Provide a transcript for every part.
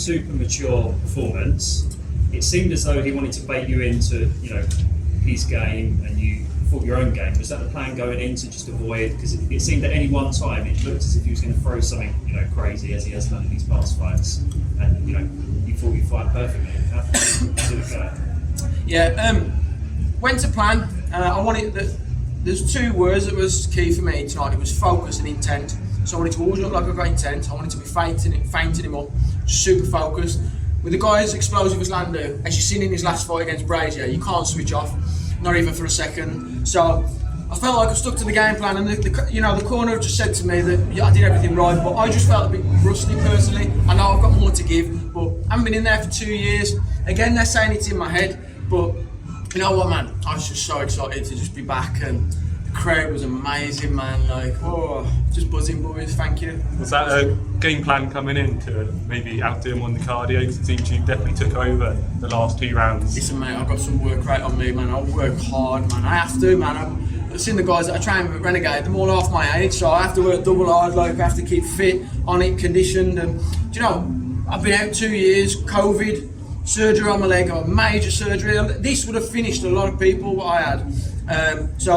super mature performance, it seemed as though he wanted to bait you into, his game, and you thought your own game. Was that the plan going in, to just avoid? Because it seemed at any one time it looked as if he was going to throw something, crazy, as he has done in these past fights, and you thought you'd fight perfectly. How did it go? Yeah, went to plan. I wanted there's two words that was key for me tonight. It was focus and intent. So I wanted to always look like I've got intent. I wanted to be fainting him up, super focused. With the guy as explosive as Lando, as you've seen in his last fight against Brazier, you can't switch off, not even for a second. So I felt like I stuck to the game plan, and the corner just said to me that I did everything right, but I just felt a bit rusty personally. I know I've got more to give, but I haven't been in there for 2 years. Again, they're saying it's in my head, but you know what, man? I was just so excited to just be back, and the crowd was amazing, man. Like, just buzzing, boys. Thank you. Was that a game plan coming in to maybe outdo him on the cardio? Because it seems you definitely took over the last 2 rounds. Listen, mate, I've got some work rate on me, man. I work hard, man. I have to, man. I've seen the guys that I train with Renegade, they're all half my age, so I have to work double hard. Like, I have to keep fit, on it, conditioned. And do you know, I've been out 2 years, COVID, surgery on my leg, a major surgery. This would have finished a lot of people what I had. So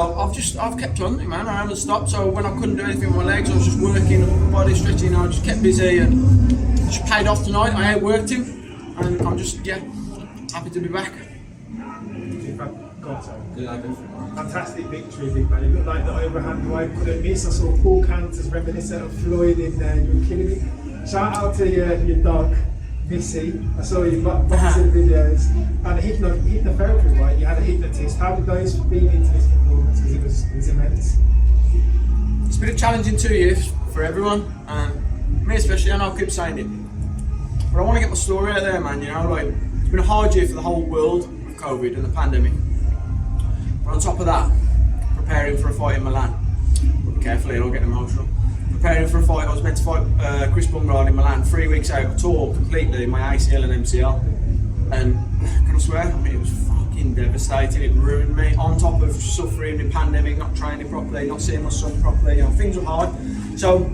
I've kept on, man. I haven't stopped. So when I couldn't do anything with my legs, I was just working, upper body stretching. I just kept busy, and just paid off tonight. I outworked him, and I'm just happy to be back. Fantastic victory, big man. It looked like the overhand right couldn't miss. I saw Paul Cantor's reminiscent of Floyd in there. You were killing it. Shout out to your dog, Missy. I saw you boxing videos. And hypnotherapy, right? You had a hypnotist. How did those feed into this performance? Because it was immense. It's been a challenging 2 years for everyone, and me especially. I know I keep saying it, but I want to get my story out there, man. It's been a hard year for the whole world with COVID and the pandemic. But on top of that, preparing for a fight in Milan. Be careful here, I'll get emotional. Preparing for a fight, I was meant to fight Chris Bumgarner in Milan 3 weeks out. I tore completely my ACL and MCL. And can I swear, it was fucking devastating. It ruined me. On top of suffering in pandemic, not training properly, not seeing my son properly, things were hard. So,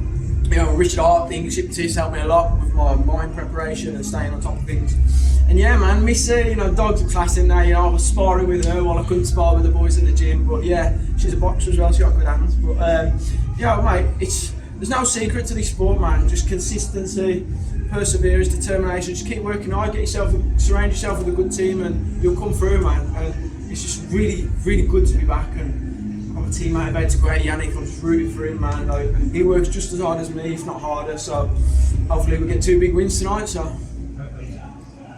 Richard Hart, the English hypnotist, helped me a lot with my mind preparation and staying on top of things. And yeah, man, Missy, dogs are class in there. I was sparring with her while I couldn't spar with the boys at the gym. But yeah, she's a boxer as well. She's got good hands. But mate, there's no secret to this sport, man. Just consistency, perseverance, determination. Just keep working hard. Surround yourself with a good team, and you'll come through, man. And it's just really, really good to be back. And I'm a teammate about to great Yannick. I'm just rooting for him, man. Like, he works just as hard as me, if not harder. So hopefully we get 2 big wins tonight. So.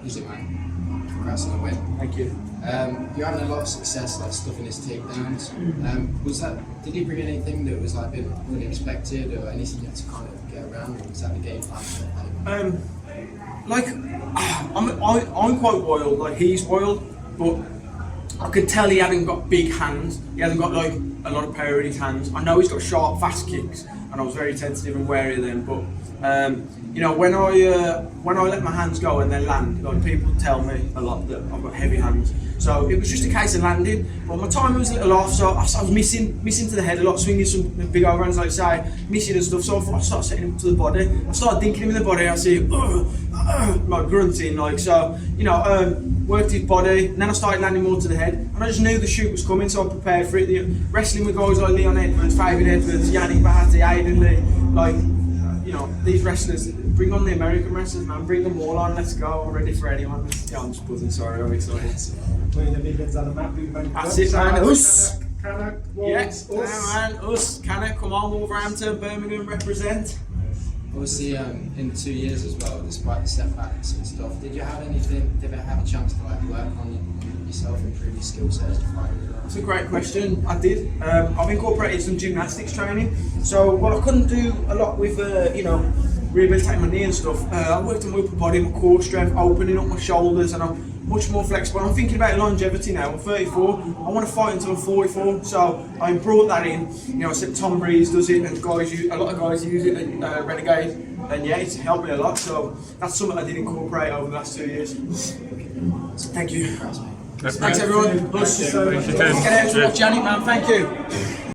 Easy, man. Congrats on the win. Thank you. You're having a lot of success, like stuffing his takedowns. Did he bring anything that was like a bit unexpected, or anything you had to kind of get around, or was that the game plan? I'm quite wild. Like, he's wild, but I could tell he hadn't got big hands. He hasn't got like a lot of power in his hands. I know he's got sharp, fast kicks, and I was very tentative and wary of them. But when I let my hands go and they land, like, people tell me a lot that I've got heavy hands. So it was just a case of landing. But my timing was a little off, so I was missing to the head a lot, swinging some big overhands, like say, missing and stuff. So I started setting him to the body. I started dinking him in the body. I see, like grunting, like so. Worked his body, and then I started landing more to the head. And I just knew the shoot was coming, so I prepared for it. Wrestling with guys like Leon Edwards, Fabian Edwards, Yannick Bahati, Aidan Lee, like. These wrestlers, bring on the American wrestlers, man. Bring them all on. Let's go. I'm ready for anyone. I'm just buzzing. Sorry, I'm excited. Putting the millions on the map. That's it, man. Us. Cannock, Yes, man. Us. Cannock, come on, Wolverhampton, Birmingham, represent. Obviously, in 2 years as well, despite the setbacks and stuff, did you have a chance to work on yourself, improve your skill sets to fight? That's a great question. I did. I've incorporated some gymnastics training. So while I couldn't do a lot with, rehabilitating my knee and stuff, I worked on my upper body, my core strength, opening up my shoulders, and I'm much more flexible. I'm thinking about longevity now. I'm 34. I want to fight until I'm 44. So I brought that in. I said Tom Breeze does it, and a lot of guys use it at Renegade. And yeah, it's helped me a lot. So that's something I did incorporate over the last 2 years. Thanks, you. Thanks everyone. Thank you so much. Get out to watch Yannick, man. Thank you.